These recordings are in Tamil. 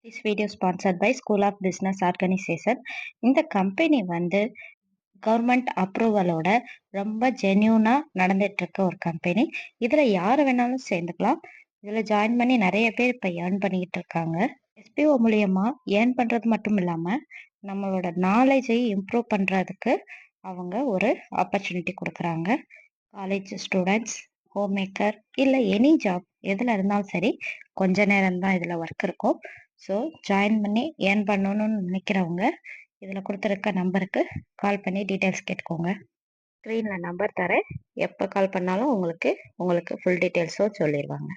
This video sponsored by School of Business Organization. இந்த கம்பெனி வந்து கவர்மெண்ட் அப்ரூவலோட ரொம்ப ஜென்யூனா நடந்துட்டு இருக்க ஒரு கம்பெனி. இதுல யாரு வேணாலும் சேர்ந்துக்கலாம். இதுல ஜாயின் பண்ணி நிறைய பேர் இப்ப ஏர்ன் பண்ணிக்கிட்டு இருக்காங்க. எஸ்பிஓ மூலியமா ஏர்ன் பண்றது மட்டும் இல்லாம நம்மளோட நாலேஜை இம்ப்ரூவ் பண்றதுக்கு அவங்க ஒரு ஆப்பர்ச்சுனிட்டி கொடுக்குறாங்க. காலேஜ் ஸ்டூடெண்ட்ஸ், ஹோம் மேக்கர் இல்லை எனி ஜாப் எதில் இருந்தாலும் சரி, கொஞ்ச நேரம் தான் இதில் ஒர்க் இருக்கும். ஸோ ஜாயின் பண்ணி ஏர்ன் பண்ணணும்னு நினைக்கிறவங்க இதில் கொடுத்துருக்க நம்பருக்கு கால் பண்ணி டீட்டெயில்ஸ் கேட்டுக்கோங்க. ஸ்க்ரீனில் நம்பர் தரேன். எப்போ கால் பண்ணாலும் உங்களுக்கு ஃபுல் டீட்டெயில்ஸும் சொல்லிடுவாங்க.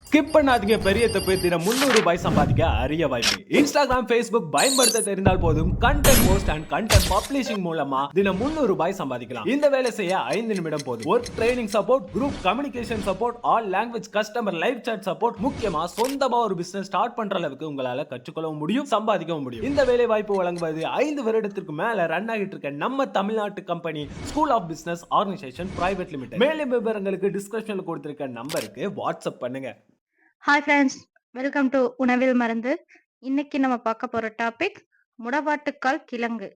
ஸ்கிப் பண்ணாதீங்க. பெரிய தப்பு. தினம் 300 ரூபாய் சம்பாதிக்க அரிய வாய்ப்பு. இன்ஸ்டாகிராம், ஃபேஸ்புக் பயன்படுத்த தெரிந்தால் போதும். Content post and content publishing மூலமா தினம் 300 ரூபாய் சம்பாதிக்கலாம். இந்த வேலை செய்ய 5 நிமிடம் போதும். Work training support, group communication support, all language customer live chat support, முக்கியமா சொந்தமா ஒரு பிசினஸ் ஸ்டார்ட் பண்ற அளவுக்கு உங்களால கற்றுக்கொள்ளவும் முடியும், சம்பாதிக்கவும் முடியும். இந்த வேலை வாய்ப்பு வழங்குவது 5 வருடத்திற்கு மேல ரன் ஆகிட்டு இருக்க நம்ம தமிழ்நாட்டு company school of business organization private limited. மேலும் விவரங்களுக்கு டிஸ்கிரிப்ஷன்ல கொடுத்திருக்க நம்பருக்கு வாட்ஸ்அப் பண்ணுங்க. ஹாய் ஃப்ரெண்ட்ஸ், வெல்கம் டு உணவில் மருந்து. இன்னைக்கு நம்ம பார்க்க போற டாபிக் முடவாட்டுக்கால் கிழங்கு.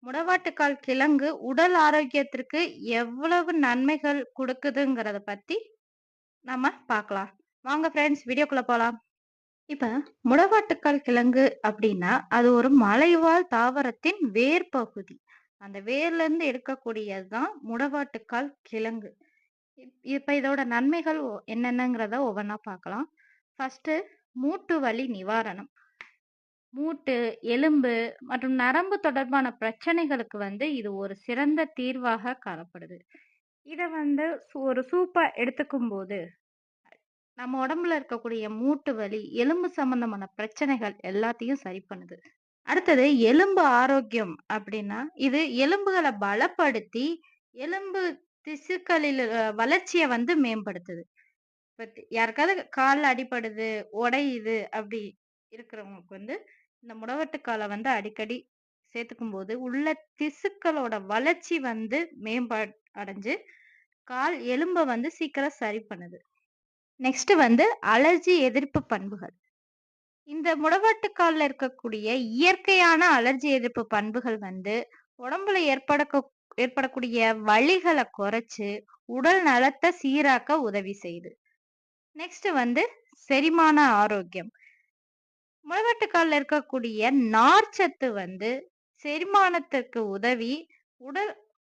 முடவாட்டுக்கால் கிழங்கு உடல் ஆரோக்கியத்திற்கு எவ்வளவு நன்மைகள் கொடுக்குதுங்கிறத பத்தி நம்ம பார்க்கலாம். வாங்க ஃப்ரெண்ட்ஸ், வீடியோக்குள்ள போலாம். இப்ப முடவாட்டுக்கால் கிழங்கு அப்படின்னா அது ஒரு மலைவாழ் தாவரத்தின் வேர் பகுதி. அந்த வேர்ல இருந்து எடுக்கக்கூடியதுதான் முடவாட்டுக்கால் கிழங்கு. இப்ப இதோட நன்மைகள் என்னென்னங்கிறத ஒவ்வொன்றா பார்க்கலாம். ஃபர்ஸ்ட், மூட்டு வலி நிவாரணம். மூட்டு, எலும்பு மற்றும் நரம்பு தொடர்பான பிரச்சனைகளுக்கு இது ஒரு சிறந்த தீர்வாக காணப்படுது. இத ஒரு சூப்பா எடுத்துக்கும் போது நம்ம உடம்புல இருக்கக்கூடிய மூட்டு வலி, எலும்பு சம்பந்தமான பிரச்சனைகள் எல்லாத்தையும் சரி பண்ணுது. அடுத்தது எலும்பு ஆரோக்கியம் அப்படின்னா, இது எலும்புகளை பலப்படுத்தி எலும்பு திசுக்களில் வளர்ச்சியை மேம்படுத்துது. யாருக்காவது கால்ல அடிபடுது, உடையுது அப்படி இருக்கிறவங்களுக்கு இந்த முடவட்டுக்கால அடிக்கடி சேர்த்துக்கும் போது உள்ள திசுக்களோட வளர்ச்சி மேம்பாடு அடைஞ்சு கால் எலும்ப சீக்கிரம் சரி பண்ணுது. நெக்ஸ்ட் அலர்ஜி எதிர்ப்பு பண்புகள். இந்த முடவாட்டுக்கால்ல இருக்கக்கூடிய இயற்கையான அலர்ஜி எதிர்ப்பு பண்புகள் உடம்புல ஏற்படக்கூடிய வலிகளை குறைச்சு உடல் நலத்தை சீராக்க உதவி செய்யுது. நெக்ஸ்ட் செரிமான ஆரோக்கியம். முடவாட்டுக்கால்ல இருக்கக்கூடிய நார்ச்சத்து செரிமானத்துக்கு உதவி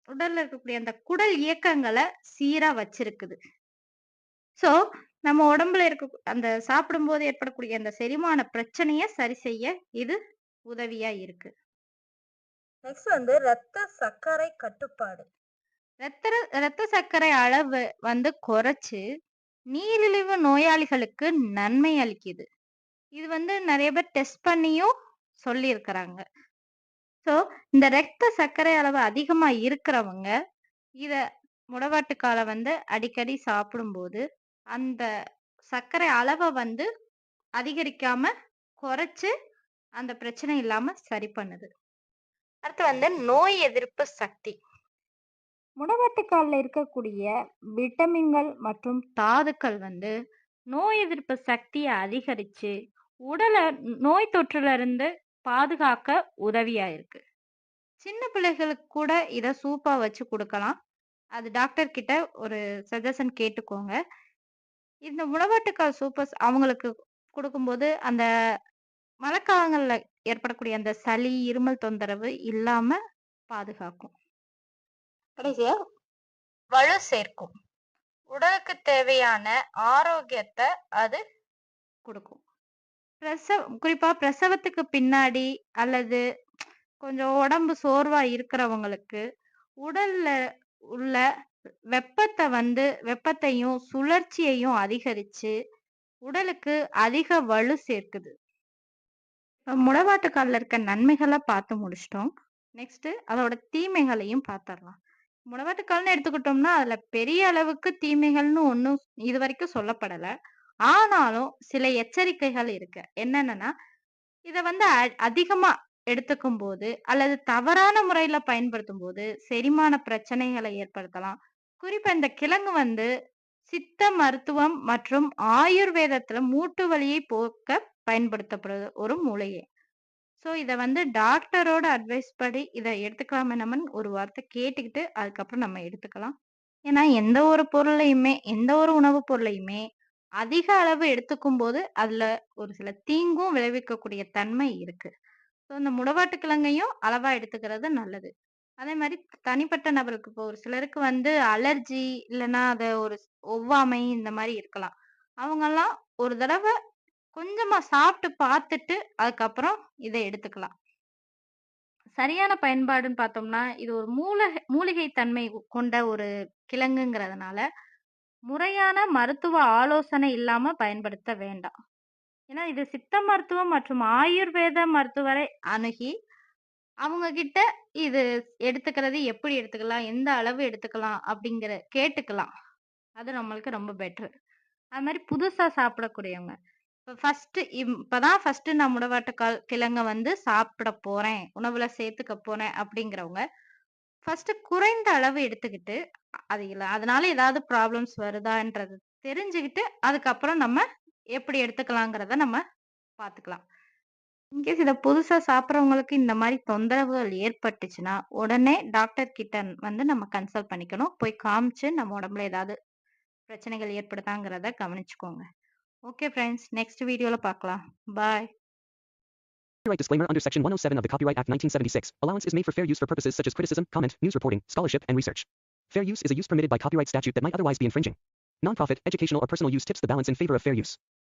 உடல்ல இருக்கக்கூடிய அந்த குடல் இயக்கங்களை சீரா வச்சிருக்குது. சோ நம்ம உடம்புல இருக்க அந்த சாப்பிடும் போது ஏற்படக்கூடிய அந்த செரிமான பிரச்சனைய சரி செய்ய இது உதவியா இருக்கு. நெக்ஸ்ட் ரத்த சர்க்கரை கட்டுப்பாடு. ரத்த சர்க்கரை அளவு குறைச்சு நீரிழிவு நோயாளிகளுக்கு நன்மை அளிக்குது. இது நிறைய பேர் டெஸ்ட் பண்ணியும் சொல்லி இருக்கிறாங்க. சோ இந்த ரத்த சர்க்கரை அளவு அதிகமா இருக்கிறவங்க இத முடவாட்டுக்கால அடிக்கடி சாப்பிடும்போது அந்த சர்க்கரை அளவை அதிகரிக்காம குறைச்சு அந்த பிரச்சனை இல்லாம சரி பண்ணுது. அடுத்து நோய் எதிர்ப்பு சக்தி. முடவாட்டுக்கால்ல இருக்கக்கூடிய விட்டமின்கள் மற்றும் தாதுக்கள் நோய் எதிர்ப்பு சக்தியை அதிகரிச்சு உடலை நோய் தொற்றுல இருந்து பாதுகாக்க உதவியா இருக்கு. சின்ன பிள்ளைகளுக்கு கூட இத சூப்பா வச்சு கொடுக்கலாம். அது டாக்டர் கிட்ட ஒரு சஜஷன் கேட்டுக்கோங்க. இந்த முடவாட்டுக்கால் சூப்பர் அவங்களுக்கு கொடுக்கும்போது அந்த மழைக்காலங்கள்ல ஏற்படக்கூடிய அந்த சளி, இருமல் தொந்தரவு இல்லாம பாதுகாக்கும். கடைசியா வலு சேர்க்கும். உடலுக்கு தேவையான ஆரோக்கியத்தை அது கொடுக்கும். குறிப்பா பிரசவத்துக்கு பின்னாடி அல்லது கொஞ்சம் உடம்பு சோர்வா இருக்கிறவங்களுக்கு உடல்ல உள்ள வெப்பத்தையும் சுழற்சியையும் அதிகரிச்சு உடலுக்கு அதிக வலு சேர்க்குது. முடவாட்டுக்கால்ல இருக்க நன்மைகளை பார்த்து முடிச்சிட்டோம். நெக்ஸ்ட் அதோட தீமைகளையும் பார்த்துடலாம். முடவாட்டுக்கால்னு எடுத்துக்கிட்டோம்னா அதுல பெரிய அளவுக்கு தீமைகள்னு ஒன்றும் இது வரைக்கும் சொல்லப்படல. ஆனாலும் சில எச்சரிக்கைகள் இருக்கு. என்னன்னா இத அதிகமா எடுத்துக்கும் போது அல்லது தவறான முறையில பயன்படுத்தும் போது செரிமான பிரச்சனைகளை ஏற்படுத்தலாம். குறிப்பா இந்த கிழங்கு சித்த மருத்துவம் மற்றும் ஆயுர்வேதத்துல மூட்டு வலியை போக்க பயன்படுத்தப்படுற ஒரு மூலிகை. ஸோ இத வந்து டாக்டரோட அட்வைஸ் படி இத எடுத்துக்கலாமா என்னன்னு ஒரு வார்த்தை கேட்டுக்கிட்டு, அதுக்கப்புறம் நம்ம எடுத்துக்கலாம். ஏன்னா எந்த ஒரு பொருளையுமே, எந்த ஒரு உணவு பொருளையுமே அதிக அளவு எடுத்துக்கும்போது, அதுல ஒரு சில தீங்கும் விளைவிக்கக்கூடிய தன்மை இருக்கு. ஸோ இந்த முடவாட்டு கிழங்கையும் அளவா எடுத்துக்கிறது நல்லது. அதே மாரி தனிப்பட்ட நபருக்கு இப்போ ஒரு சிலருக்கு வந்து அலர்ஜி இல்லன்னா அத ஒரு ஒவ்வாமை இந்த மாரி இருக்கலாம். அவங்கலாம் ஒரு தடவ கொஞ்சமா சாப்பிட்டு பார்த்துட்டு, அதுக்கப்புறம் இத எடுத்துக்கலாம். சரியான பயன்பாடுன்னு பார்த்தோம்னா, இது ஒரு மூலிகை தன்மை கொண்ட ஒரு கிழங்குங்கிறதுனால, முறையான மருத்துவ ஆலோசனை இல்லாம பயன்படுத்த வேண்டாம். ஏன்னா, இது சித்த மருத்துவம் மற்றும் ஆயுர்வேத மருத்துவரை அணுகி, அவங்க கிட்ட இது எடுத்துக்கிறது எப்படி எடுத்துக்கலாம்? எந்த அளவு எடுத்துக்கலாம்? அப்படிங்கிற கேட்டுக்கலாம். அது நம்மளுக்கு ரொம்ப பெட்டர். அது மாரி புதுசா சாப்பிடக்கூடியவங்க. இப்ப இப்பதான் ஃபர்ஸ்ட்டு நான் கிழங்க வந்து சாப்பிட போறேன். உணவுல சேர்த்துக்க போறேன் அப்படிங்கிறவங்க, ஃபர்ஸ்ட்டு குறைந்த அளவு எடுத்துக்கிட்டு, அதனால ஏதாவது ப்ராப்ளம்ஸ் வருதான்றது தெரிஞ்சுகிட்டு, அதுக்கப்புறம் நம்ம எப்படி எடுத்துக்கலாங்கிறத நம்ம பார்த்துக்கலாம். இன்கேஸ் இத புதுசா சாப்பிடுறவங்களுக்கு இந்த மாரி தொந்தரவுகள் ஏற்பட்டுச்சுன்னா, உடனே டாக்டர் கிட்ட வந்து நம்ம கன்சல்ட் பண்ணிக்கணும். போய் காமிச்சு நம்ம உடம்புல ஏதாவது பிரச்சனைகள் ஏற்படுதாங்கிறத கவனிச்சுக்கோங்க. Okay friends. நெக்ஸ்ட் வீடியோல பார்க்கலாம். பாய். Copyright disclaimer under Section 107 of the Copyright Act 1976. Allowance is made for fair use for purposes such as criticism, comment, news reporting, scholarship, and research. Fair use is a use permitted by copyright statute that might otherwise be infringing. Non-profit, educational, or personal use tips the balance in favor of fair use.